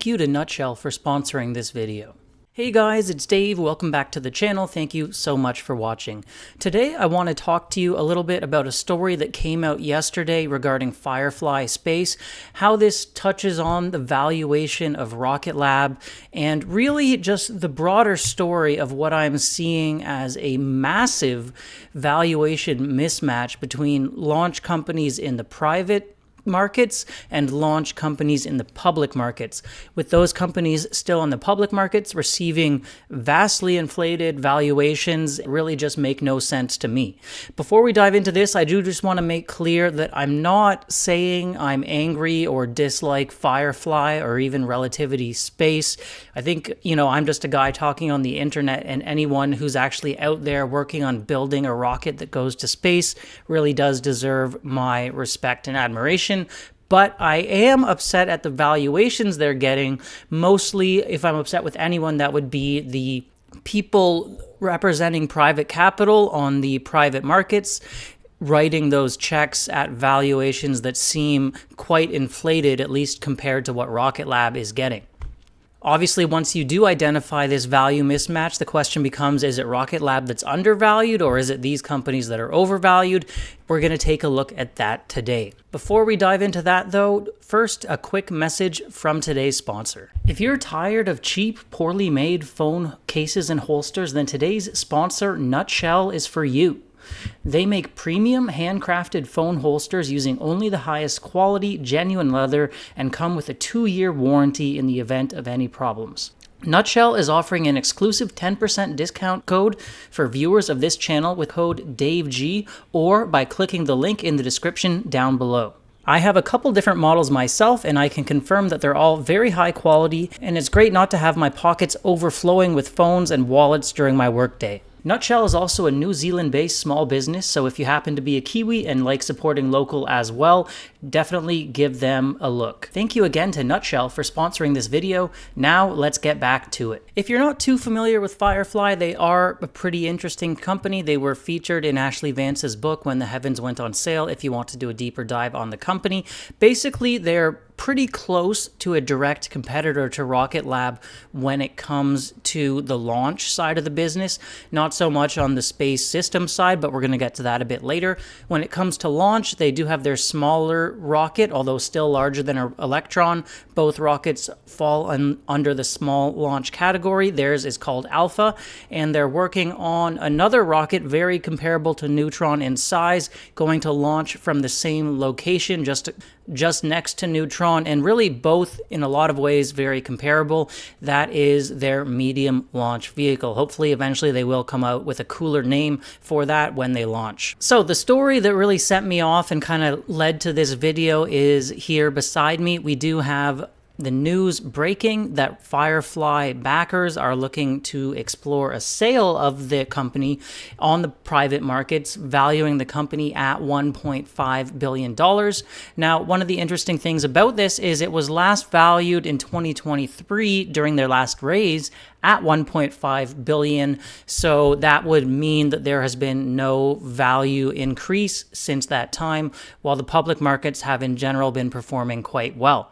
thank you to Nutshell for sponsoring this video. Hey guys, it's Dave. Welcome back to the channel. Thank you so much for watching. Today I want to talk to you a little bit about a story that came out yesterday regarding Firefly Space, how this touches on the valuation of Rocket Lab, and really just the broader story of what I'm seeing as a massive valuation mismatch between launch companies in the private markets and launch companies in the public markets, with those companies still in the public markets receiving vastly inflated valuations really just make no sense to me. Before we dive into this, I do just want to make clear that I'm not saying I'm angry or dislike Firefly or even Relativity Space. I think, I'm just a guy talking on the internet, and anyone who's actually out there working on building a rocket that goes to space really does deserve my respect and admiration. But I am upset at the valuations they're getting. Mostly, if I'm upset with anyone, that would be the people representing private capital on the private markets, writing those checks at valuations that seem quite inflated, at least compared to what Rocket Lab is getting. Obviously, once you do identify this value mismatch, the question becomes, is it Rocket Lab that's undervalued, or is it these companies that are overvalued? We're going to take a look at that today. Before we dive into that, though, first, a quick message from today's sponsor. If you're tired of cheap, poorly made phone cases and holsters, then today's sponsor, Nutshell, is for you. They make premium handcrafted phone holsters using only the highest quality, genuine leather, and come with a 2-year warranty in the event of any problems. Nutshell is offering an exclusive 10% discount code for viewers of this channel with code DAVEG, or by clicking the link in the description down below. I have a couple different models myself, and I can confirm that they're all very high quality, and it's great not to have my pockets overflowing with phones and wallets during my workday. Nutshell is also a New Zealand-based small business, so if you happen to be a Kiwi and like supporting local as well, definitely give them a look. Thank you again to Nutshell for sponsoring this video. Now let's get back to it. If you're not too familiar with Firefly, they are a pretty interesting company. They were featured in Ashley Vance's book, When the Heavens Went on Sale, if you want to do a deeper dive on the company. Basically, they're pretty close to a direct competitor to Rocket Lab when it comes to the launch side of the business. Not so much on the space system side, but we're going to get to that a bit later. When it comes to launch, they do have their smaller rocket, although still larger than an Electron. Both rockets fall under the small launch category. Theirs is called Alpha, and they're working on another rocket very comparable to Neutron in size, going to launch from the same location, just next to Neutron, and really both in a lot of ways very comparable. That is their medium launch vehicle. Hopefully eventually they will come out with a cooler name for that when they launch. So the story that really set me off and kind of led to this video is here beside me. We do have the news breaking that Firefly backers are looking to explore a sale of the company on the private markets, valuing the company at $1.5 billion. Now, one of the interesting things about this is it was last valued in 2023 during their last raise at $1.5 billion. So that would mean that there has been no value increase since that time, while the public markets have in general been performing quite well.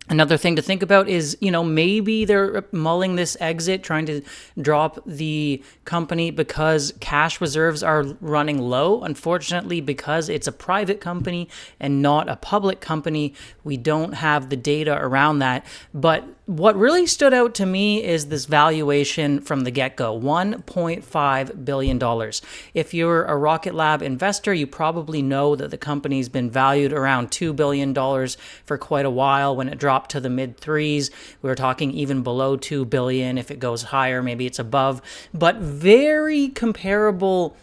Another thing to think about is, maybe they're mulling this exit, trying to drop the company because cash reserves are running low. Unfortunately, because it's a private company and not a public company, we don't have the data around that. But what really stood out to me is this valuation from the get-go, $1.5 billion. If you're a Rocket Lab investor, you probably know that the company's been valued around $2 billion for quite a while. When it dropped to the mid-threes, we were talking even below $2 billion. If it goes higher, maybe it's above. But very comparable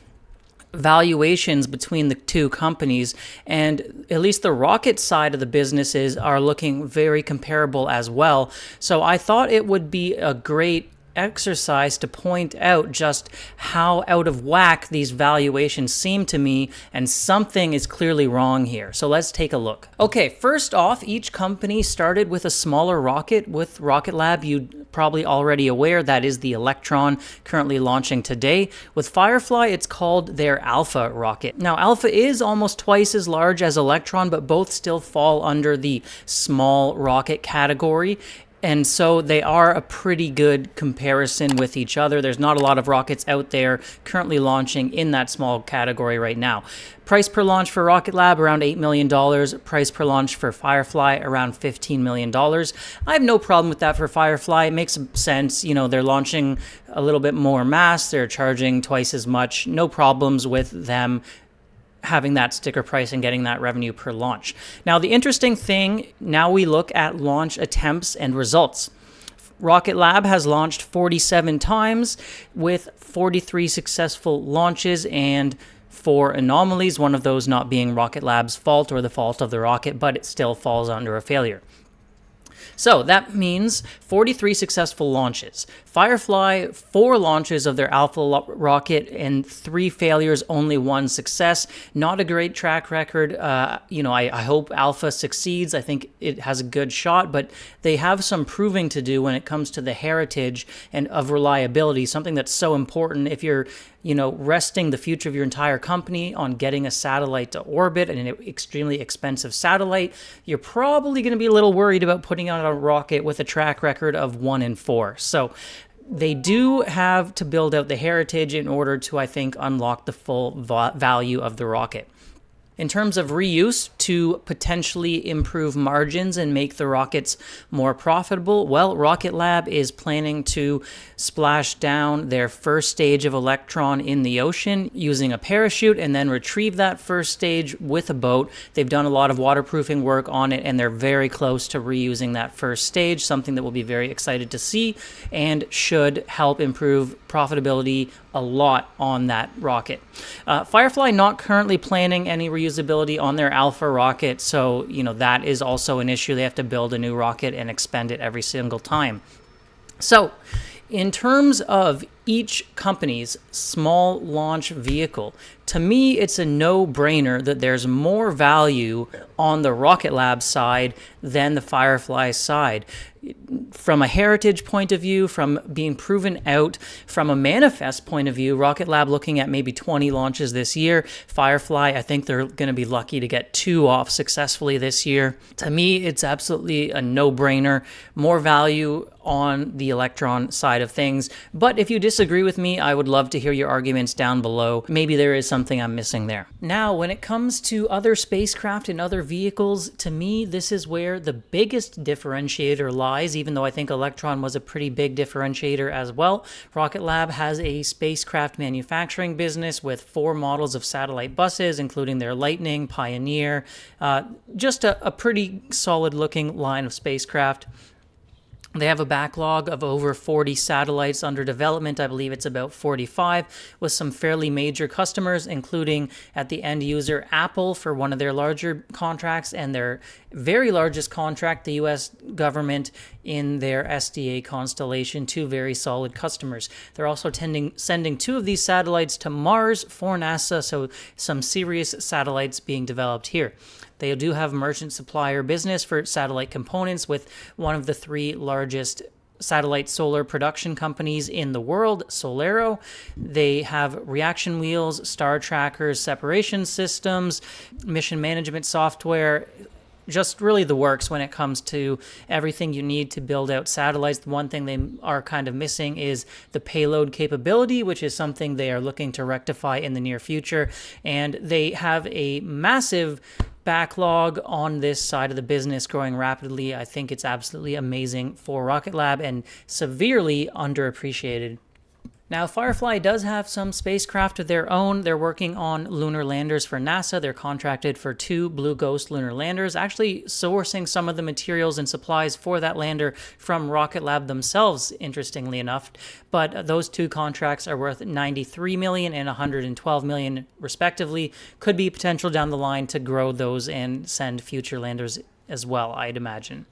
valuations between the two companies, and at least the rocket side of the businesses are looking very comparable as well. So I thought it would be a great exercise to point out just how out of whack these valuations seem to me, and something is clearly wrong here. So let's take a look. Okay, first off, each company started with a smaller rocket. With Rocket Lab, you'd probably already aware that is the Electron, currently launching today. With Firefly, it's called their Alpha rocket. Now, Alpha is almost twice as large as Electron, but both still fall under the small rocket category. And so they are a pretty good comparison with each other. There's not a lot of rockets out there currently launching in that small category right now. Price per launch for Rocket Lab, around $8 million. Price per launch for Firefly, around $15 million. I have no problem with that for Firefly. It makes sense. You know, they're launching a little bit more mass. They're charging twice as much. No problems with them having that sticker price and getting that revenue per launch. Now, the interesting thing, now we look at launch attempts and results. Rocket Lab has launched 47 times with 43 successful launches and 4 anomalies, one of those not being Rocket Lab's fault or the fault of the rocket, but it still falls under a failure. So that means 43 successful launches. Firefly, 4 launches of their Alpha rocket and 3 failures, only 1 success. Not a great track record. I hope Alpha succeeds. I think it has a good shot, but they have some proving to do when it comes to the heritage and of reliability, something that's so important if you're resting the future of your entire company on getting a satellite to orbit, and an extremely expensive satellite, you're probably going to be a little worried about putting out a rocket with a track record of 1 in 4. So they do have to build out the heritage in order to, I think, unlock the full value of the rocket. In terms of reuse, to potentially improve margins and make the rockets more profitable, well, Rocket Lab is planning to splash down their first stage of Electron in the ocean using a parachute and then retrieve that first stage with a boat. They've done a lot of waterproofing work on it, and they're very close to reusing that first stage, something that we'll be very excited to see and should help improve profitability a lot on that rocket. Firefly not currently planning any reusability on their Alpha rocket, so that is also an issue. They have to build a new rocket and expend it every single time. So in terms of each company's small launch vehicle, to me, it's a no-brainer that there's more value on the Rocket Lab side than the Firefly side. From a heritage point of view, from being proven out, from a manifest point of view, Rocket Lab looking at maybe 20 launches this year. Firefly, I think they're going to be lucky to get 2 off successfully this year. To me, it's absolutely a no-brainer. More value on the Electron side of things. But if you disagree with me, I would love to hear your arguments down below. Maybe there is something I'm missing there. Now, when it comes to other spacecraft and other vehicles, to me, this is where the biggest differentiator lies, even though I think Electron was a pretty big differentiator as well. Rocket Lab has a spacecraft manufacturing business with 4 models of satellite buses, including their Lightning, Pioneer, just a pretty solid looking line of spacecraft. They have a backlog of over 40 satellites under development. I believe it's about 45, with some fairly major customers, including at the end user Apple for one of their larger contracts, and their very largest contract, the U.S. government, in their SDA constellation. 2 very solid customers. They're also sending 2 of these satellites to Mars for NASA, so some serious satellites being developed here. They do have merchant supplier business for satellite components with one of the 3 largest satellite solar production companies in the world, Solero. They have reaction wheels, star trackers, separation systems, mission management software, just really the works when it comes to everything you need to build out satellites. The one thing they are kind of missing is the payload capability, which is something they are looking to rectify in the near future. And they have a massive backlog on this side of the business, growing rapidly. I think it's absolutely amazing for Rocket Lab and severely underappreciated. Now, Firefly does have some spacecraft of their own. They're working on lunar landers for NASA. They're contracted for 2 Blue Ghost lunar landers, actually sourcing some of the materials and supplies for that lander from Rocket Lab themselves, interestingly enough. But those 2 contracts are worth $93 million and $112 million, respectively. Could be potential down the line to grow those and send future landers as well, I'd imagine.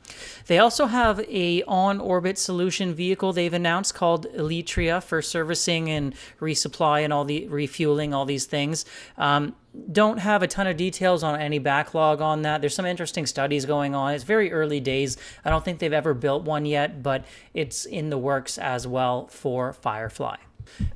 They also have a on-orbit solution vehicle they've announced called Elytria for servicing and resupply and all the refueling, all these things. Don't have a ton of details on any backlog on that. There's some interesting studies going on. It's very early days. I don't think they've ever built one yet, but it's in the works as well for Firefly.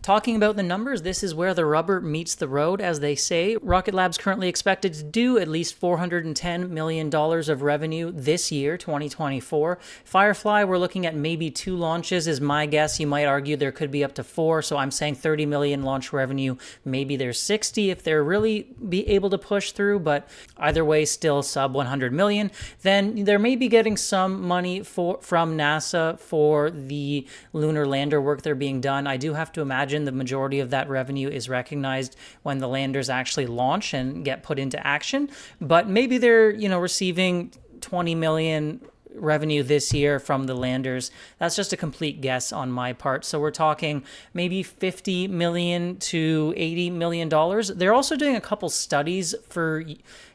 Talking about the numbers, this is where the rubber meets the road, as they say. Rocket Lab's currently expected to do at least $410 million of revenue this year, 2024. Firefly, we're looking at maybe 2 launches is my guess. You might argue there could be up to 4, so I'm saying 30 million launch revenue. Maybe there's 60 if they're really be able to push through, but either way, still sub 100 million. Then they're maybe getting some money from NASA for the lunar lander work they're being done. I do have to imagine the majority of that revenue is recognized when the landers actually launch and get put into action, but maybe they're, receiving 20 million revenue this year from the landers. That's just a complete guess on my part. So we're talking maybe 50 million to 80 million dollars. They're also doing a couple studies for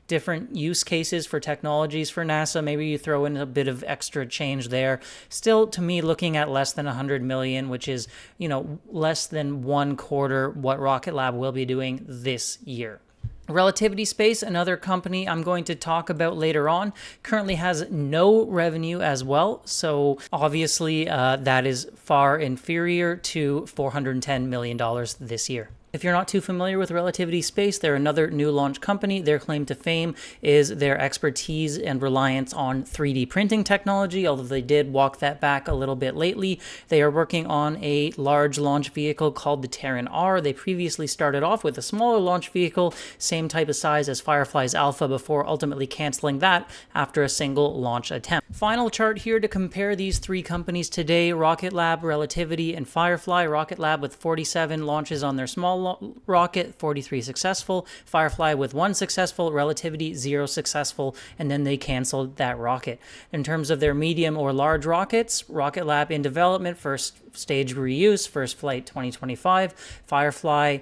different use cases for technologies for NASA. Maybe you throw in a bit of extra change there. Still, to me, looking at less than 100 million, which is, less than 1/4 what Rocket Lab will be doing this year. Relativity Space, another company I'm going to talk about later on, currently has no revenue as well. So obviously that is far inferior to $410 million this year. If you're not too familiar with Relativity Space, they're another new launch company. Their claim to fame is their expertise and reliance on 3D printing technology, although they did walk that back a little bit lately. They are working on a large launch vehicle called the Terran R. They previously started off with a smaller launch vehicle, same type of size as Firefly's Alpha, before ultimately canceling that after a single launch attempt. Final chart here to compare these 3 companies today: Rocket Lab, Relativity, and Firefly. Rocket Lab with 47 launches on their small rocket, 43 successful. Firefly with 1 successful, Relativity 0 successful, and then they canceled that rocket. In terms of their medium or large rockets, Rocket Lab in development, first stage reuse, first flight 2025. Firefly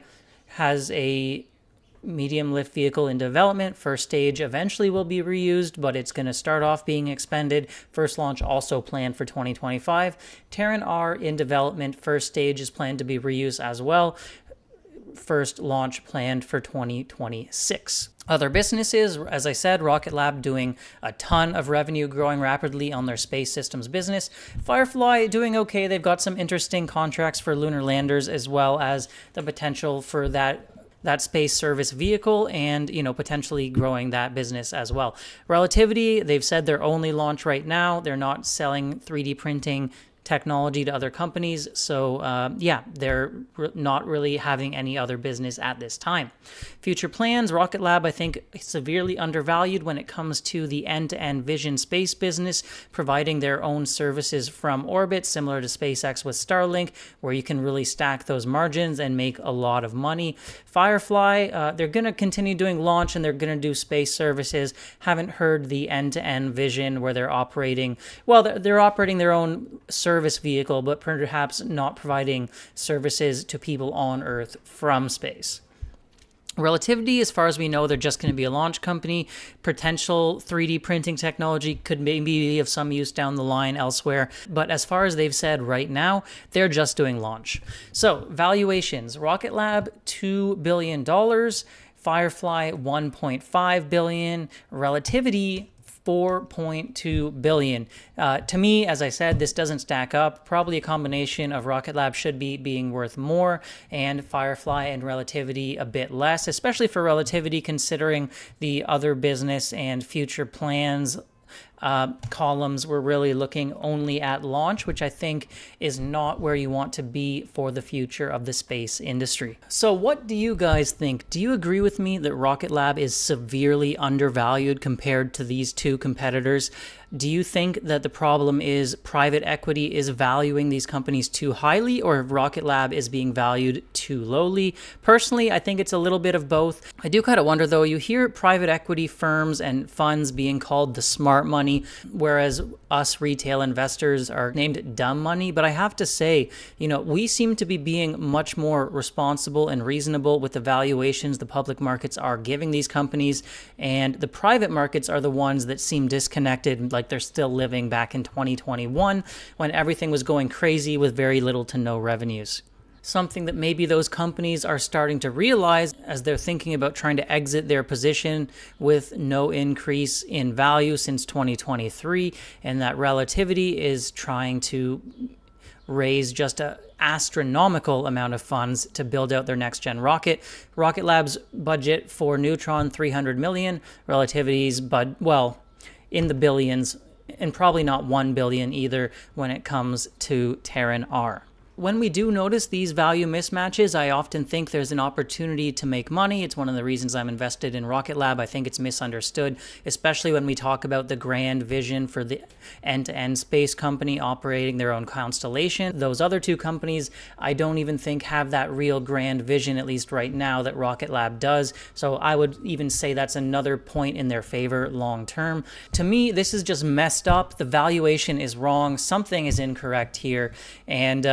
has a medium lift vehicle in development. First stage eventually will be reused, but it's going to start off being expended. First launch also planned for 2025. Terran R in development. First stage is planned to be reused as well. First launch planned for 2026. Other businesses, as I said, Rocket Lab doing a ton of revenue, growing rapidly on their space systems business. Firefly doing okay. They've got some interesting contracts for lunar landers, as well as the potential for that space service vehicle and, potentially growing that business as well. Relativity, they've said their only launch right now. They're not selling 3D printing technology to other companies. So they're not really having any other business at this time. Future plans, Rocket Lab, I think, severely undervalued when it comes to the end-to-end vision space business, providing their own services from orbit, similar to SpaceX with Starlink, where you can really stack those margins and make a lot of money. Firefly, they're going to continue doing launch and they're going to do space services. Haven't heard the end-to-end vision where they're operating their own service vehicle, but perhaps not providing services to people on Earth from space. Relativity, as far as we know, they're just going to be a launch company. Potential 3D printing technology could maybe be of some use down the line elsewhere. But as far as they've said right now, they're just doing launch. So valuations, Rocket Lab, $2 billion. Firefly, $1.5 billion. Relativity, $4.2 billion. To me, as I said, this doesn't stack up. Probably a combination of Rocket Lab should be being worth more and Firefly and Relativity a bit less, especially for Relativity considering the other business and future plans columns. We're really looking only at launch, which I think is not where you want to be for the future of the space industry. So what do you guys think? Do you agree with me that Rocket Lab is severely undervalued compared to these 2 competitors? Do you think that the problem is private equity is valuing these companies too highly, or Rocket Lab is being valued too lowly? Personally, I think it's a little bit of both. I do kind of wonder, though, you hear private equity firms and funds being called the smart money, whereas us retail investors are named dumb money. But I have to say, we seem to be being much more responsible and reasonable with the valuations the public markets are giving these companies, and the private markets are the ones that seem disconnected, like they're still living back in 2021 when everything was going crazy with very little to no revenues. Something that maybe those companies are starting to realize as they're thinking about trying to exit their position with no increase in value since 2023, and that Relativity is trying to raise just an astronomical amount of funds to build out their next-gen rocket. Rocket Lab's budget for Neutron, $300 million. Relativity's, in the billions, and probably not 1 billion either when it comes to Terran R. When we do notice these value mismatches, I often think there's an opportunity to make money. It's one of the reasons I'm invested in Rocket Lab. I think it's misunderstood, especially when we talk about the grand vision for the end-to-end space company operating their own constellation. Those other two companies, I don't even think have that real grand vision, at least right now, that Rocket Lab does. So I would even say that's another point in their favor long term. To me, this is just messed up. The valuation is wrong. Something is incorrect here. And,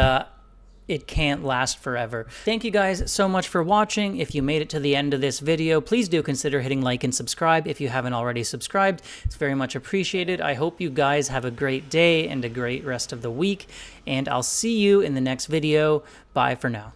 it can't last forever. Thank you guys so much for watching. If you made it to the end of this video, please do consider hitting like and subscribe if you haven't already subscribed. It's very much appreciated. I hope you guys have a great day and a great rest of the week, and I'll see you in the next video. Bye for now.